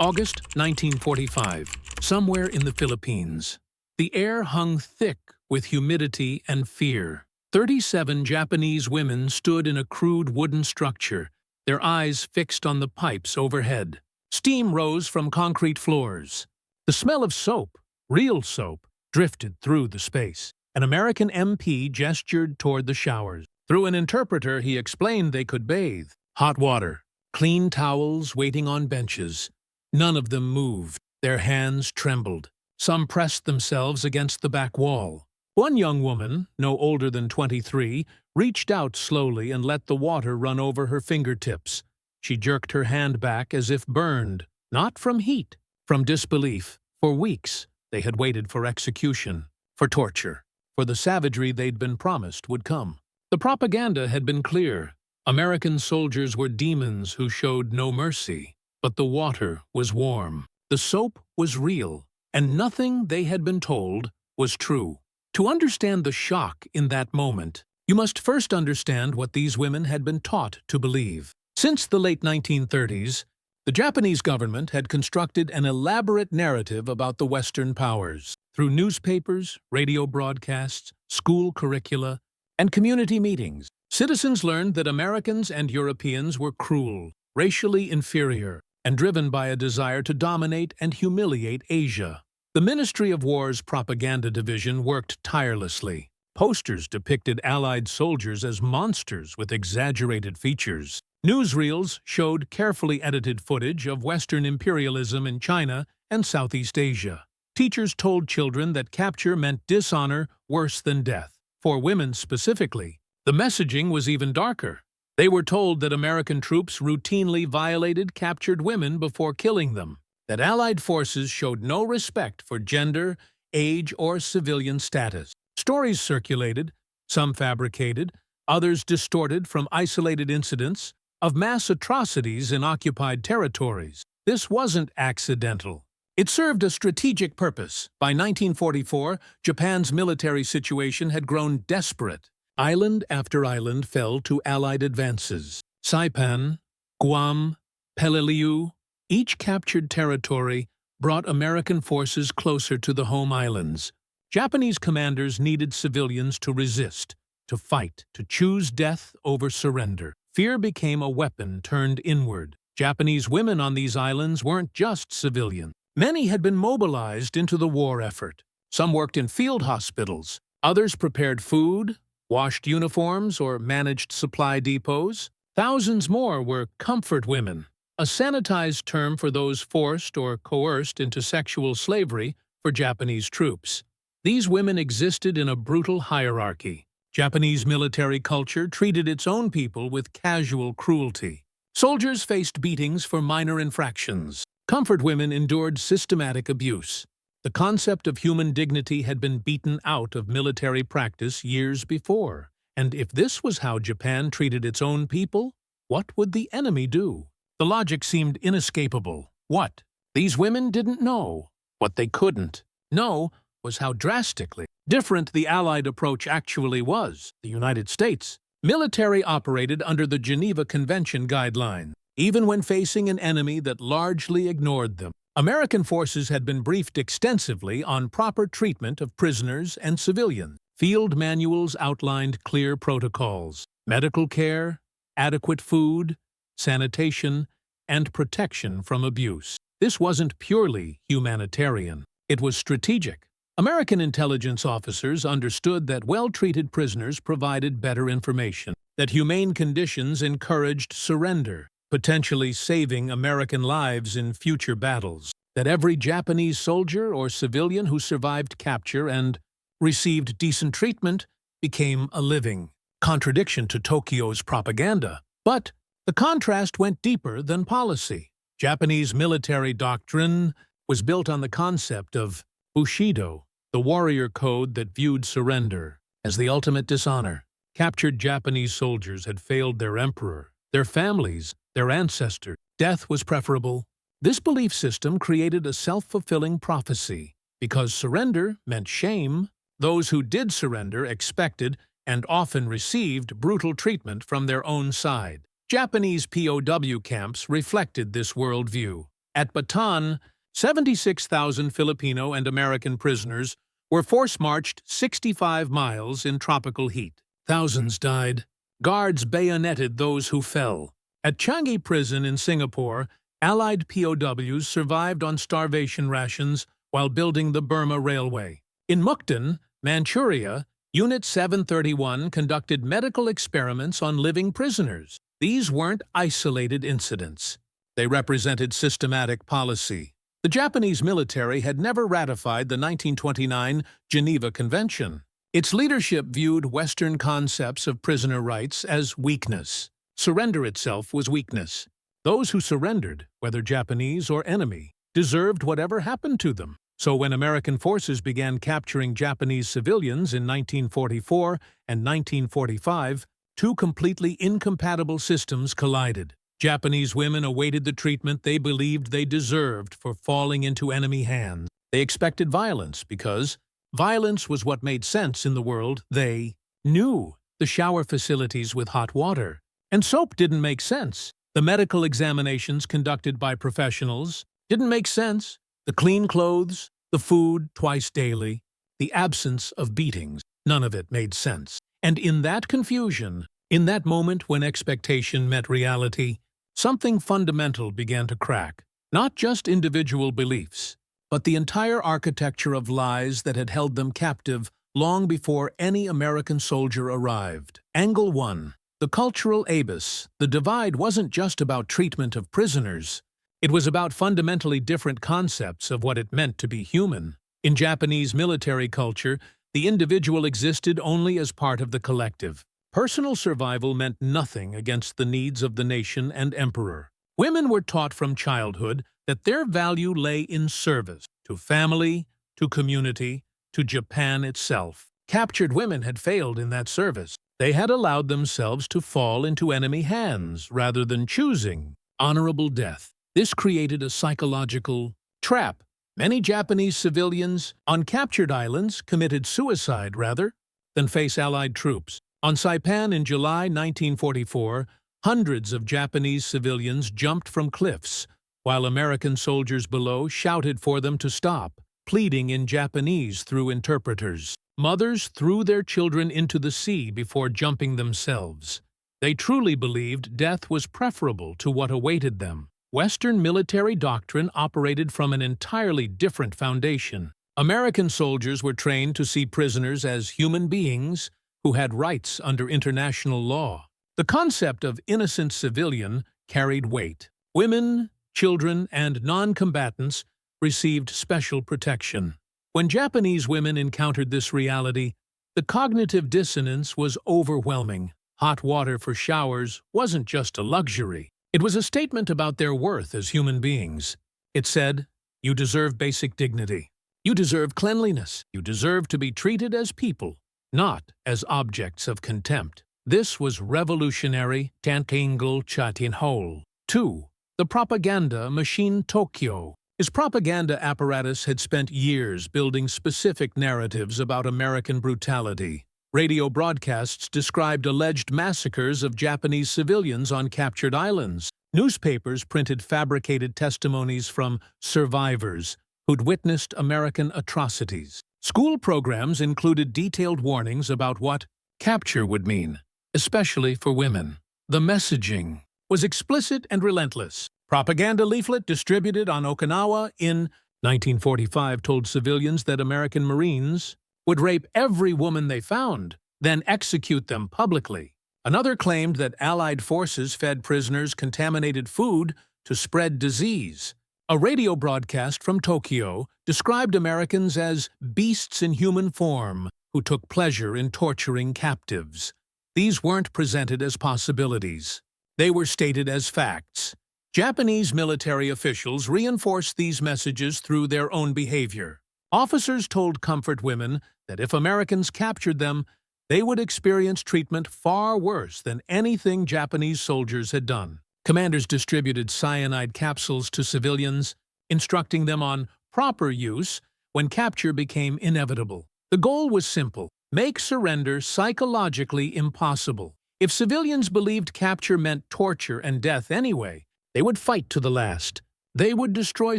August 1945, somewhere in the Philippines. The air hung thick with humidity and fear. 37 Japanese women stood in a crude wooden structure, their eyes fixed on the pipes overhead. Steam rose from concrete floors. The smell of soap, real soap, drifted through the space. An American MP gestured toward the showers. Through an interpreter, he explained they could bathe. Hot water, clean towels waiting on benches. None of them moved. Their hands trembled. Some pressed themselves against the back wall. One young woman, no older than 23, reached out slowly and let the water run over her fingertips. She jerked her hand back as if burned, not from heat, from disbelief. For weeks, they had waited for execution, for torture, for the savagery they'd been promised would come. The propaganda had been clear. American soldiers were demons who showed no mercy. But the water was warm. The soap was real, and nothing they had been told was true. To understand the shock in that moment, you must first understand what these women had been taught to believe. Since the late 1930s, the Japanese government had constructed an elaborate narrative about the Western powers. Through newspapers, radio broadcasts, school curricula, and community meetings, citizens learned that Americans and Europeans were cruel, racially inferior, and driven by a desire to dominate and humiliate Asia. The Ministry of War's propaganda division worked tirelessly. Posters depicted Allied soldiers as monsters with exaggerated features. Newsreels showed carefully edited footage of Western imperialism in China and Southeast Asia. Teachers told children that capture meant dishonor worse than death. For women specifically, the messaging was even darker. They were told that American troops routinely violated captured women before killing them, that Allied forces showed no respect for gender, age, or civilian status. Stories circulated, some fabricated, others distorted from isolated incidents, of mass atrocities in occupied territories. This wasn't accidental. It served a strategic purpose. By 1944, Japan's military situation had grown desperate. Island after island fell to Allied advances. Saipan, Guam, Peleliu, each captured territory brought American forces closer to the home islands. Japanese commanders needed civilians to resist, to fight, to choose death over surrender. Fear became a weapon turned inward. Japanese women on these islands weren't just civilians. Many had been mobilized into the war effort. Some worked in field hospitals. Others prepared food, washed uniforms, or managed supply depots. Thousands more were comfort women, a sanitized term for those forced or coerced into sexual slavery for Japanese troops. These women existed in a brutal hierarchy. Japanese military culture treated its own people with casual cruelty. Soldiers faced beatings for minor infractions. Comfort women endured systematic abuse. The concept of human dignity had been beaten out of military practice years before. And if this was how Japan treated its own people, what would the enemy do? The logic seemed inescapable. What? These women didn't know. What they couldn't know was how drastically different the Allied approach actually was. The United States military operated under the Geneva Convention guidelines, even when facing an enemy that largely ignored them. American forces had been briefed extensively on proper treatment of prisoners and civilians. Field manuals outlined clear protocols: medical care, adequate food, sanitation, and protection from abuse. This wasn't purely humanitarian. It was strategic. American intelligence officers understood that well-treated prisoners provided better information, that humane conditions encouraged surrender, potentially saving American lives in future battles, that every Japanese soldier or civilian who survived capture and received decent treatment became a living contradiction to Tokyo's propaganda. But the contrast went deeper than policy. Japanese military doctrine was built on the concept of Bushido, the warrior code that viewed surrender as the ultimate dishonor. Captured Japanese soldiers had failed their emperor, their families, their ancestors. Death was preferable. This belief system created a self-fulfilling prophecy. Because surrender meant shame, those who did surrender expected and often received brutal treatment from their own side. Japanese POW camps reflected this worldview. At Bataan, 76,000 Filipino and American prisoners were force-marched 65 miles in tropical heat. Thousands died. Guards bayoneted those who fell. At Changi Prison in Singapore, Allied POWs survived on starvation rations while building the Burma Railway. In Mukden, Manchuria, Unit 731 conducted medical experiments on living prisoners. These weren't isolated incidents. They represented systematic policy. The Japanese military had never ratified the 1929 Geneva Convention. Its leadership viewed Western concepts of prisoner rights as weakness. Surrender itself was weakness. Those who surrendered, whether Japanese or enemy, deserved whatever happened to them. So when American forces began capturing Japanese civilians in 1944 and 1945, two completely incompatible systems collided. Japanese women awaited the treatment they believed they deserved for falling into enemy hands. They expected violence because violence was what made sense in the world they knew. The shower facilities with hot water and soap didn't make sense. The medical examinations conducted by professionals didn't make sense. The clean clothes, the food twice daily, the absence of beatings, none of it made sense. And in that confusion, in that moment when expectation met reality, something fundamental began to crack. Not just individual beliefs, but the entire architecture of lies that had held them captive long before any American soldier arrived. Angle 1. The cultural abyss. The divide wasn't just about treatment of prisoners. It was about fundamentally different concepts of what it meant to be human. In Japanese military culture, the individual existed only as part of the collective. Personal survival meant nothing against the needs of the nation and emperor. Women were taught from childhood that their value lay in service to family, to community, to Japan itself. Captured women had failed in that service. They had allowed themselves to fall into enemy hands rather than choosing honorable death. This created a psychological trap. Many Japanese civilians on captured islands committed suicide rather than face Allied troops. On Saipan in July 1944, hundreds of Japanese civilians jumped from cliffs, while American soldiers below shouted for them to stop, pleading in Japanese through interpreters. Mothers threw their children into the sea before jumping themselves. They truly believed death was preferable to what awaited them. Western military doctrine operated from an entirely different foundation. American soldiers were trained to see prisoners as human beings who had rights under international law. The concept of innocent civilian carried weight. Women, children, and non-combatants received special protection. When Japanese women encountered this reality, the cognitive dissonance was overwhelming. Hot water for showers wasn't just a luxury. It was a statement about their worth as human beings. It said, "You deserve basic dignity. You deserve cleanliness. You deserve to be treated as people, not as objects of contempt." This was revolutionary. Tankingle Chatinhole. 2. The propaganda machine Tokyo. His propaganda apparatus had spent years building specific narratives about American brutality. Radio broadcasts described alleged massacres of Japanese civilians on captured islands. Newspapers printed fabricated testimonies from survivors who'd witnessed American atrocities. School programs included detailed warnings about what capture would mean, especially for women. The messaging was explicit and relentless. Propaganda leaflet distributed on Okinawa in 1945 told civilians that American Marines would rape every woman they found, then execute them publicly. Another claimed that Allied forces fed prisoners contaminated food to spread disease. A radio broadcast from Tokyo described Americans as beasts in human form who took pleasure in torturing captives. These weren't presented as possibilities. They were stated as facts. Japanese military officials reinforced these messages through their own behavior. Officers told comfort women that if Americans captured them, they would experience treatment far worse than anything Japanese soldiers had done. Commanders distributed cyanide capsules to civilians, instructing them on proper use when capture became inevitable. The goal was simple: make surrender psychologically impossible. If civilians believed capture meant torture and death anyway, they would fight to the last. They would destroy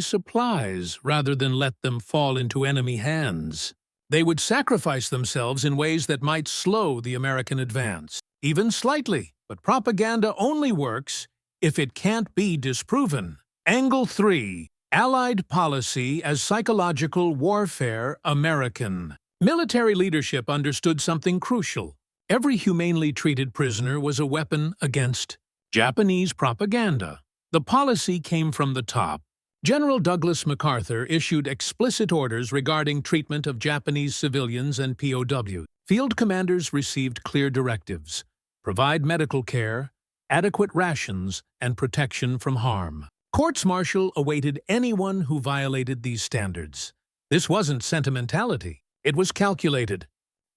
supplies rather than let them fall into enemy hands. They would sacrifice themselves in ways that might slow the American advance, even slightly. But propaganda only works if it can't be disproven. Angle 3. Allied policy as psychological warfare American. Military leadership understood something crucial. Every humanely treated prisoner was a weapon against Japanese propaganda. The policy came from the top. General Douglas MacArthur issued explicit orders regarding treatment of Japanese civilians and POWs. Field commanders received clear directives: provide medical care, adequate rations, and protection from harm. Courts-martial awaited anyone who violated these standards. This wasn't sentimentality. It was calculated.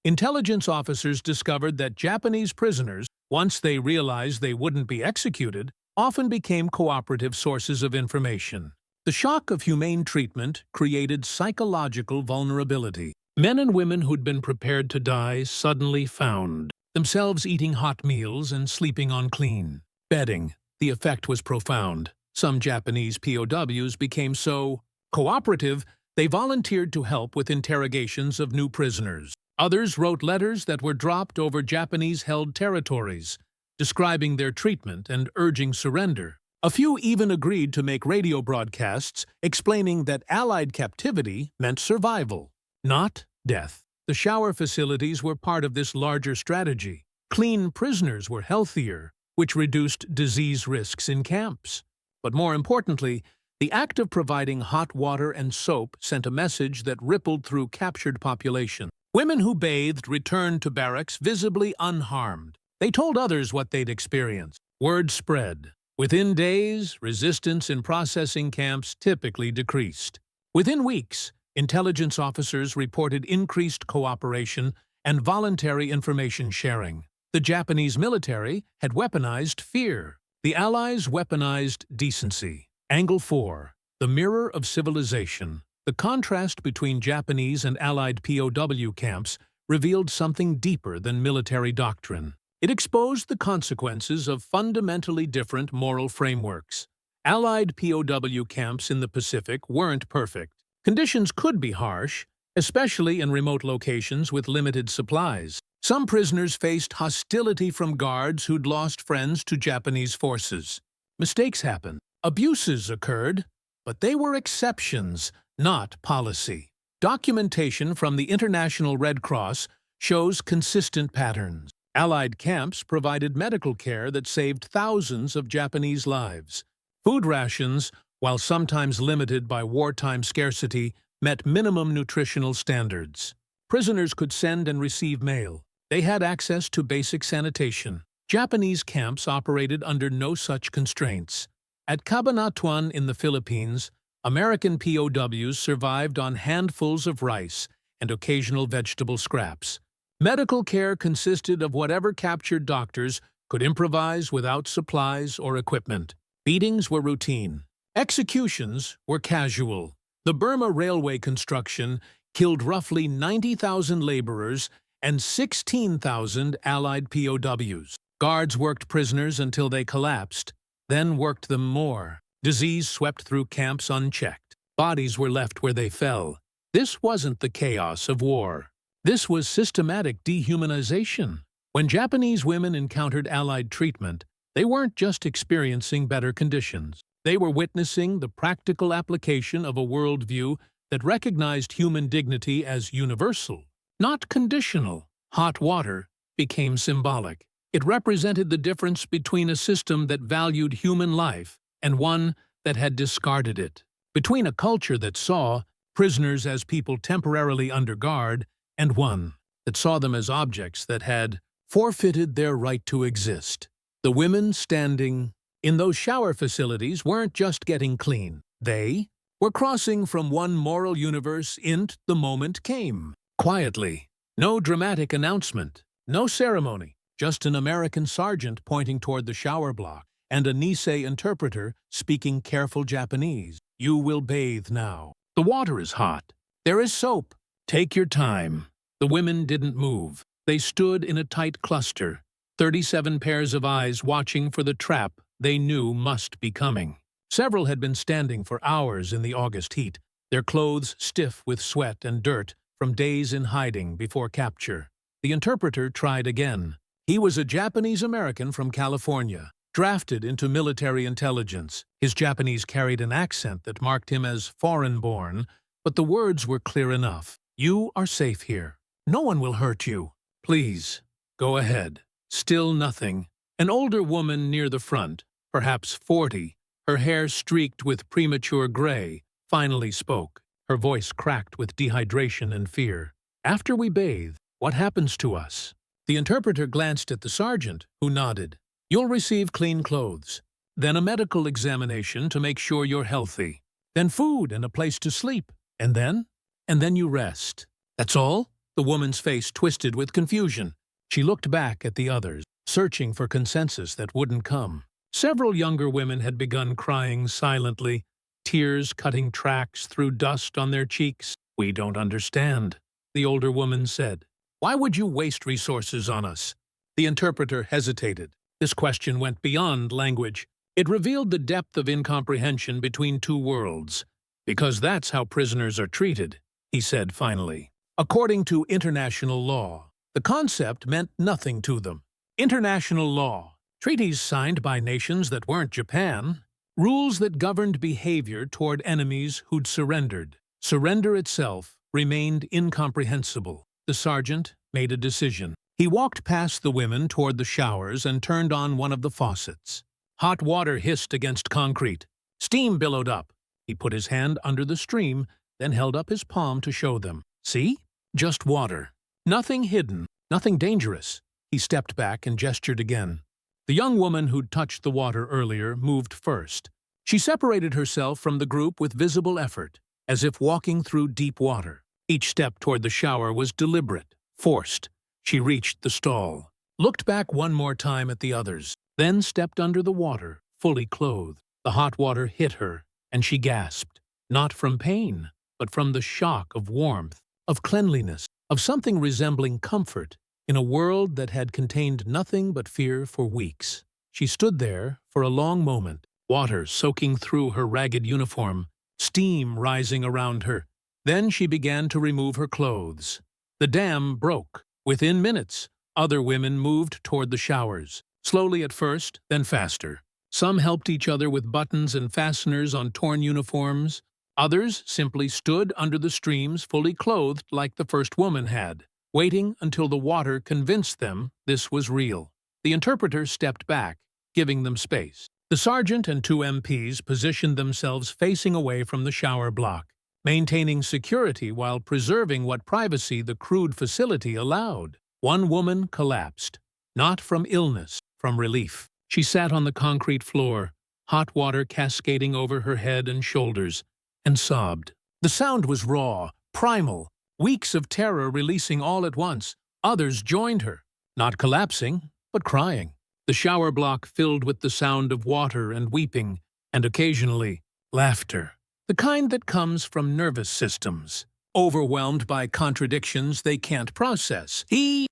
Intelligence officers discovered that Japanese prisoners, once they realized they wouldn't be executed, often became cooperative sources of information. The shock of humane treatment created psychological vulnerability. Men and women who'd been prepared to die suddenly found themselves eating hot meals and sleeping on clean bedding. The effect was profound. Some Japanese POWs became so cooperative they volunteered to help with interrogations of new prisoners. Others wrote letters that were dropped over Japanese-held territories, describing their treatment and urging surrender. A few even agreed to make radio broadcasts explaining that Allied captivity meant survival, not death. The shower facilities were part of this larger strategy. Clean prisoners were healthier, which reduced disease risks in camps. But more importantly, the act of providing hot water and soap sent a message that rippled through captured populations. Women who bathed returned to barracks visibly unharmed. They told others what they'd experienced. Word spread. Within days, resistance in processing camps typically decreased. Within weeks, intelligence officers reported increased cooperation and voluntary information sharing. The Japanese military had weaponized fear. The Allies weaponized decency. Angle 4. The mirror of civilization. The contrast between Japanese and Allied POW camps revealed something deeper than military doctrine. It exposed the consequences of fundamentally different moral frameworks. Allied POW camps in the Pacific weren't perfect. Conditions could be harsh, especially in remote locations with limited supplies. Some prisoners faced hostility from guards who'd lost friends to Japanese forces. Mistakes happened. Abuses occurred, but they were exceptions, not policy. Documentation from the International Red Cross shows consistent patterns. Allied camps provided medical care that saved thousands of Japanese lives. Food rations, while sometimes limited by wartime scarcity, met minimum nutritional standards. Prisoners could send and receive mail. They had access to basic sanitation. Japanese camps operated under no such constraints. At Cabanatuan in the Philippines, American POWs survived on handfuls of rice and occasional vegetable scraps. Medical care consisted of whatever captured doctors could improvise without supplies or equipment. Beatings were routine. Executions were casual. The Burma railway construction killed roughly 90,000 laborers and 16,000 Allied POWs. Guards worked prisoners until they collapsed, then worked them more. Disease swept through camps unchecked. Bodies were left where they fell. This wasn't the chaos of war. This was systematic dehumanization. When Japanese women encountered Allied treatment, they weren't just experiencing better conditions. They were witnessing the practical application of a worldview that recognized human dignity as universal, not conditional. Hot water became symbolic. It represented the difference between a system that valued human life and one that had discarded it. Between a culture that saw prisoners as people temporarily under guard and one that saw them as objects that had forfeited their right to exist. The women standing in those shower facilities weren't just getting clean. They were crossing from one moral universe into the moment came. Quietly. No dramatic announcement. No ceremony. Just an American sergeant pointing toward the shower block and a Nisei interpreter speaking careful Japanese. You will bathe now. The water is hot. There is soap. Take your time. The women didn't move. They stood in a tight cluster, 37 pairs of eyes watching for the trap they knew must be coming. Several had been standing for hours in the August heat, their clothes stiff with sweat and dirt from days in hiding before capture. The interpreter tried again. He was a Japanese-American from California, drafted into military intelligence. His Japanese carried an accent that marked him as foreign-born, but the words were clear enough. "You are safe here. No one will hurt you. Please, go ahead." Still nothing. An older woman near the front, perhaps 40, her hair streaked with premature gray, finally spoke. Her voice cracked with dehydration and fear. "After we bathe, what happens to us?" The interpreter glanced at the sergeant, who nodded. "You'll receive clean clothes, then a medical examination to make sure you're healthy, then food and a place to sleep, and then you rest." "That's all?" The woman's face twisted with confusion. She looked back at the others, searching for consensus that wouldn't come. Several younger women had begun crying silently, tears cutting tracks through dust on their cheeks. "We don't understand," the older woman said. "Why would you waste resources on us?" The interpreter hesitated. This question went beyond language. It revealed the depth of incomprehension between two worlds. "Because that's how prisoners are treated," he said finally. According to international law, the concept meant nothing to them. International law, treaties signed by nations that weren't Japan, rules that governed behavior toward enemies who'd surrendered. Surrender itself remained incomprehensible. The sergeant made a decision. He walked past the women toward the showers and turned on one of the faucets. Hot water hissed against concrete. Steam billowed up. He put his hand under the stream, then held up his palm to show them. "See? Just water. Nothing hidden, nothing dangerous." He stepped back and gestured again. The young woman who'd touched the water earlier moved first. She separated herself from the group with visible effort, as if walking through deep water. Each step toward the shower was deliberate, forced. She reached the stall, looked back one more time at the others, then stepped under the water, fully clothed. The hot water hit her, and she gasped, not from pain, but from the shock of warmth, of cleanliness, of something resembling comfort in a world that had contained nothing but fear for weeks. She stood there for a long moment, water soaking through her ragged uniform, steam rising around her. Then she began to remove her clothes. The dam broke. Within minutes, other women moved toward the showers, slowly at first, then faster. Some helped each other with buttons and fasteners on torn uniforms. Others simply stood under the streams fully clothed like the first woman had, waiting until the water convinced them this was real. The interpreter stepped back, giving them space. The sergeant and two MPs positioned themselves facing away from the shower block, maintaining security while preserving what privacy the crude facility allowed. One woman collapsed, not from illness, from relief. She sat on the concrete floor, hot water cascading over her head and shoulders, and sobbed. The sound was raw, primal, weeks of terror releasing all at once. Others joined her, not collapsing, but crying. The shower block filled with the sound of water and weeping, and occasionally, laughter. The kind that comes from nervous systems, overwhelmed by contradictions they can't process.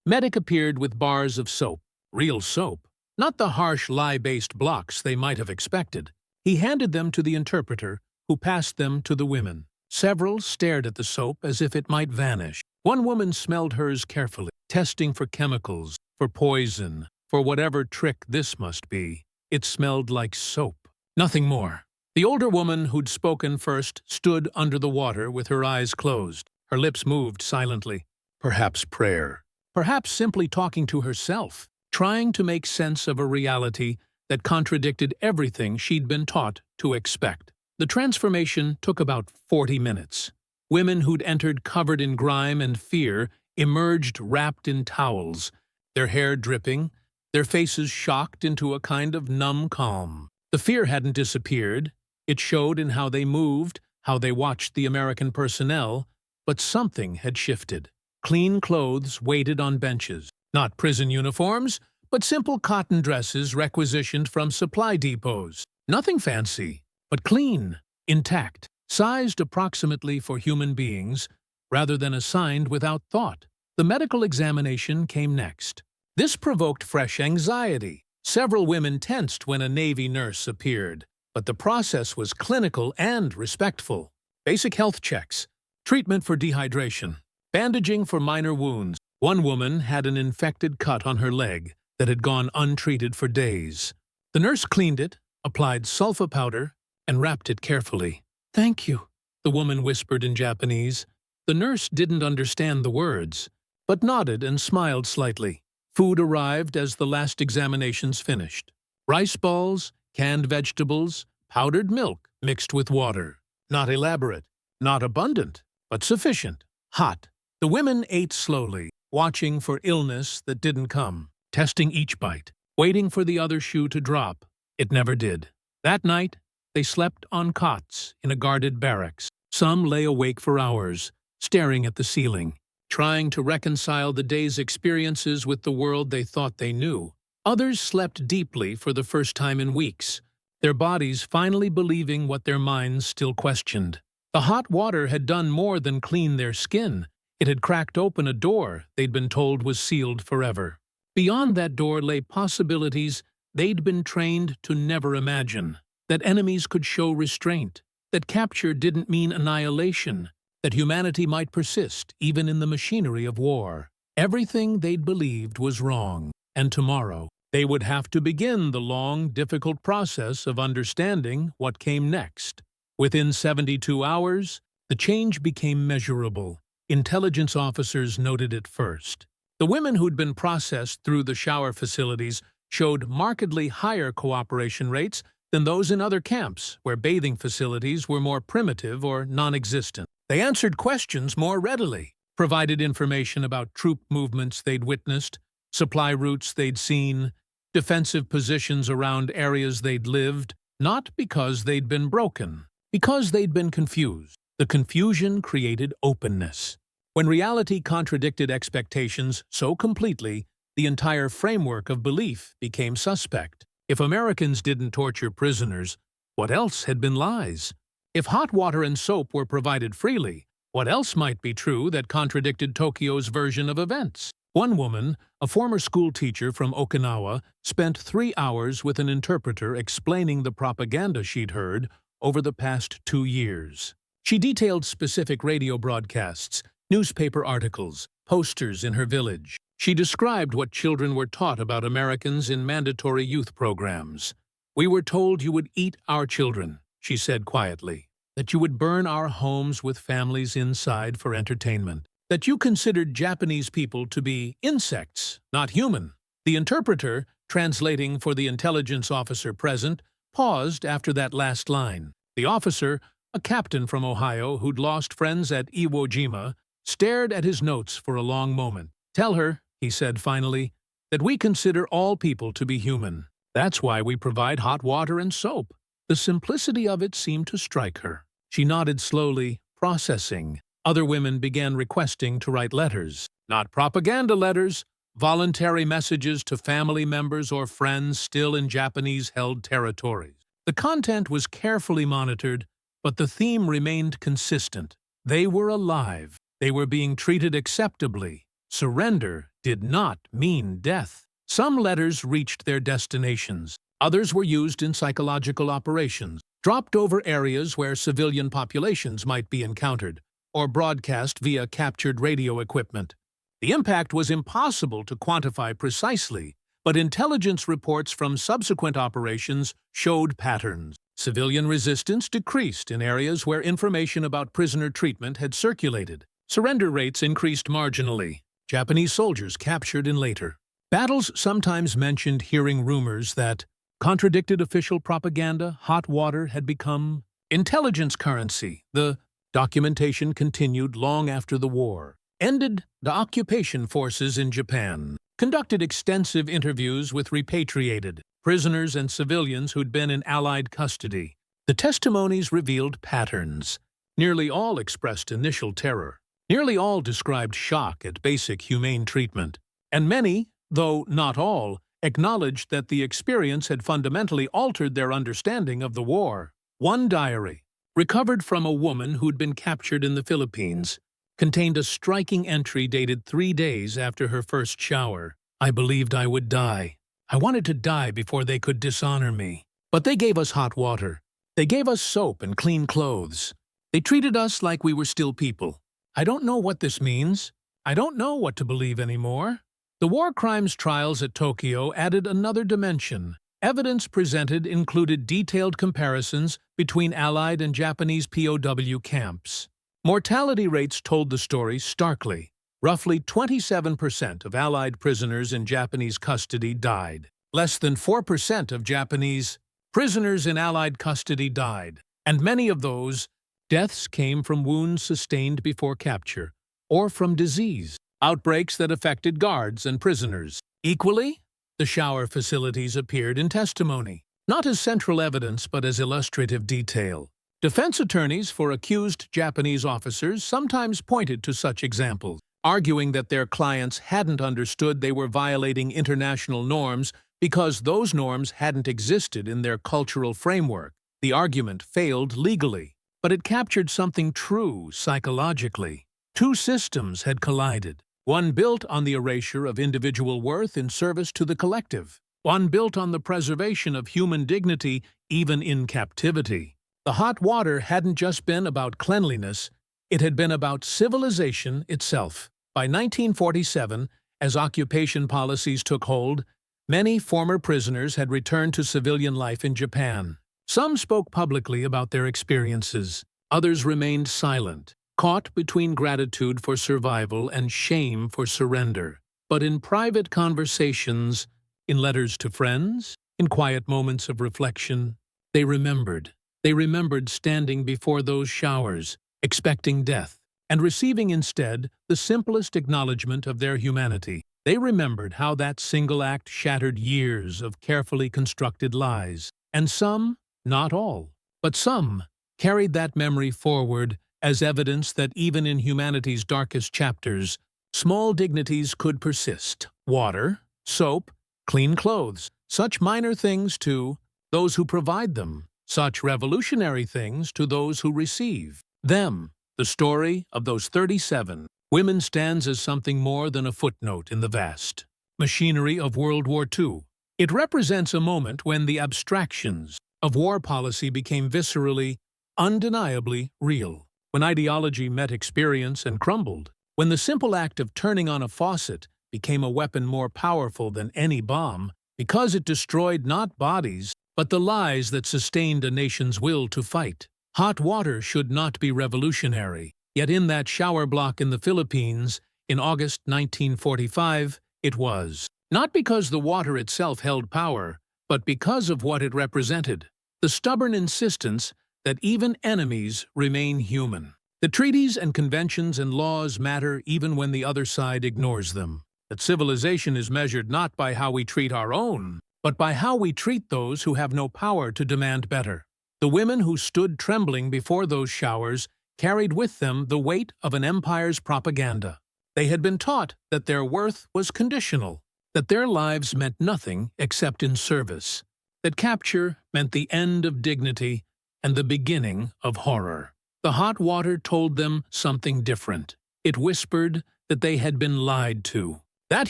Medic appeared with bars of soap, real soap, not the harsh lye-based blocks they might have expected. He handed them to the interpreter, who passed them to the women. Several stared at the soap as if it might vanish. One woman smelled hers carefully, testing for chemicals, for poison, for whatever trick this must be. It smelled like soap. Nothing more. The older woman who'd spoken first stood under the water with her eyes closed. Her lips moved silently. Perhaps prayer. Perhaps simply talking to herself, trying to make sense of a reality that contradicted everything she'd been taught to expect. The transformation took about 40 minutes. Women who'd entered covered in grime and fear emerged wrapped in towels, their hair dripping, their faces shocked into a kind of numb calm. The fear hadn't disappeared. It showed in how they moved, how they watched the American personnel, but something had shifted. Clean clothes waited on benches. Not prison uniforms, but simple cotton dresses requisitioned from supply depots. Nothing fancy, but clean, intact, sized approximately for human beings, rather than assigned without thought. The medical examination came next. This provoked fresh anxiety. Several women tensed when a Navy nurse appeared, but the process was clinical and respectful. Basic health checks, treatment for dehydration, bandaging for minor wounds. One woman had an infected cut on her leg that had gone untreated for days. The nurse cleaned it, applied sulfa powder, and wrapped it carefully. "Thank you," the woman whispered in Japanese. The nurse didn't understand the words, but nodded and smiled slightly. Food arrived as the last examinations finished. Rice balls, canned vegetables, powdered milk mixed with water. Not elaborate, not abundant, but sufficient. Hot. The women ate slowly, watching for illness that didn't come, testing each bite, waiting for the other shoe to drop. It never did. That night, they slept on cots in a guarded barracks. Some lay awake for hours, staring at the ceiling, trying to reconcile the day's experiences with the world they thought they knew. Others slept deeply for the first time in weeks, their bodies finally believing what their minds still questioned. The hot water had done more than clean their skin. It had cracked open a door they'd been told was sealed forever. Beyond that door lay possibilities they'd been trained to never imagine. That enemies could show restraint, that capture didn't mean annihilation, that humanity might persist even in the machinery of war. Everything they'd believed was wrong, and tomorrow they would have to begin the long, difficult process of understanding what came next. Within 72 hours, the change became measurable. Intelligence officers noted it first. The women who'd been processed through the shower facilities showed markedly higher cooperation rates than those in other camps, where bathing facilities were more primitive or non-existent. They answered questions more readily, provided information about troop movements they'd witnessed, supply routes they'd seen, defensive positions around areas they'd lived, not because they'd been broken, because they'd been confused. The confusion created openness. When reality contradicted expectations so completely, the entire framework of belief became suspect. If Americans didn't torture prisoners, what else had been lies? If hot water and soap were provided freely, what else might be true that contradicted Tokyo's version of events? One woman, a former school teacher from Okinawa, spent 3 hours with an interpreter explaining the propaganda she'd heard over the past 2 years. She detailed specific radio broadcasts, newspaper articles, posters in her village. She described what children were taught about Americans in mandatory youth programs. "We were told you would eat our children," she said quietly, "that you would burn our homes with families inside for entertainment, that you considered Japanese people to be insects, not human." The interpreter, translating for the intelligence officer present, paused after that last line. The officer, a captain from Ohio who'd lost friends at Iwo Jima, stared at his notes for a long moment. "Tell her," he said finally, "that we consider all people to be human. That's why we provide hot water and soap." The simplicity of it seemed to strike her. She nodded slowly, processing. Other women began requesting to write letters. Not propaganda letters, voluntary messages to family members or friends still in Japanese-held territories. The content was carefully monitored, but the theme remained consistent. They were alive. They were being treated acceptably. Surrender did not mean death. Some letters reached their destinations. Others were used in psychological operations, dropped over areas where civilian populations might be encountered, or broadcast via captured radio equipment. The impact was impossible to quantify precisely, but intelligence reports from subsequent operations showed patterns. Civilian resistance decreased in areas where information about prisoner treatment had circulated. Surrender rates increased marginally. Japanese soldiers captured in later battles sometimes mentioned hearing rumors that contradicted official propaganda. Hot water had become intelligence currency. The documentation continued long after the war. Ended the occupation forces in Japan. Conducted extensive interviews with repatriated prisoners and civilians who'd been in Allied custody. The testimonies revealed patterns. Nearly all expressed initial terror. Nearly all described shock at basic humane treatment. And many, though not all, acknowledged that the experience had fundamentally altered their understanding of the war. One diary, recovered from a woman who'd been captured in the Philippines, contained a striking entry dated 3 days after her first shower. "I believed I would die. I wanted to die before they could dishonor me. But they gave us hot water. They gave us soap and clean clothes. They treated us like we were still people. I don't know what this means. I don't know what to believe anymore. The war crimes trials at Tokyo added another dimension. Evidence presented included detailed comparisons between Allied and Japanese POW camps. Mortality rates told the story starkly. Roughly 27% of Allied prisoners in Japanese custody died. Less than 4% of Japanese prisoners in Allied custody died, and many of those deaths came from wounds sustained before capture or from disease, outbreaks that affected guards and prisoners. Equally, the shower facilities appeared in testimony, not as central evidence but as illustrative detail. Defense attorneys for accused Japanese officers sometimes pointed to such examples, arguing that their clients hadn't understood they were violating international norms because those norms hadn't existed in their cultural framework. The argument failed legally, but it captured something true psychologically. Two systems had collided, one built on the erasure of individual worth in service to the collective, one built on the preservation of human dignity even in captivity. The hot water hadn't just been about cleanliness, it had been about civilization itself. By 1947, as occupation policies took hold, many former prisoners had returned to civilian life in Japan. Some spoke publicly about their experiences. Others remained silent, caught between gratitude for survival and shame for surrender. But in private conversations, in letters to friends, in quiet moments of reflection, they remembered. They remembered standing before those showers, expecting death, and receiving instead the simplest acknowledgement of their humanity. They remembered how that single act shattered years of carefully constructed lies. And some, not all, but some, carried that memory forward as evidence that even in humanity's darkest chapters, small dignities could persist. Water, soap, clean clothes, such minor things to those who provide them, such revolutionary things to those who receive them. The story of those 37 women stands as something more than a footnote in the vast machinery of World War II. It represents a moment when the abstractions of war policy became viscerally, undeniably real, when ideology met experience and crumbled, when the simple act of turning on a faucet became a weapon more powerful than any bomb, because it destroyed not bodies, but the lies that sustained a nation's will to fight. Hot water should not be revolutionary, yet in that shower block in the Philippines, in August 1945, it was. Not because the water itself held power, but because of what it represented, the stubborn insistence that even enemies remain human. The treaties and conventions and laws matter even when the other side ignores them. That civilization is measured not by how we treat our own, but by how we treat those who have no power to demand better. The women who stood trembling before those showers carried with them the weight of an empire's propaganda. They had been taught that their worth was conditional, that their lives meant nothing except in service, that capture meant the end of dignity and the beginning of horror. The hot water told them something different. It whispered that they had been lied to, that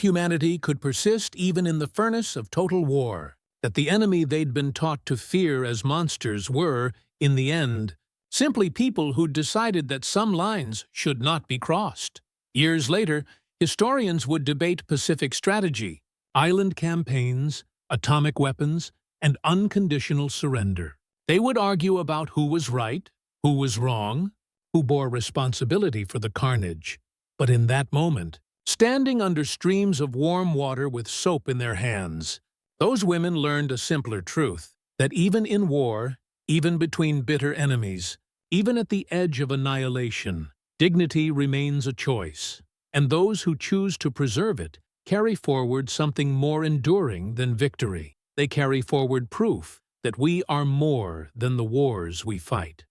humanity could persist even in the furnace of total war, that the enemy they'd been taught to fear as monsters were, in the end, simply people who'd decided that some lines should not be crossed. Years later, historians would debate Pacific strategy, island campaigns, atomic weapons, and unconditional surrender. They would argue about who was right, who was wrong, who bore responsibility for the carnage. But in that moment, standing under streams of warm water with soap in their hands, those women learned a simpler truth, that even in war, even between bitter enemies, even at the edge of annihilation, dignity remains a choice, and those who choose to preserve it carry forward something more enduring than victory. They carry forward proof that we are more than the wars we fight.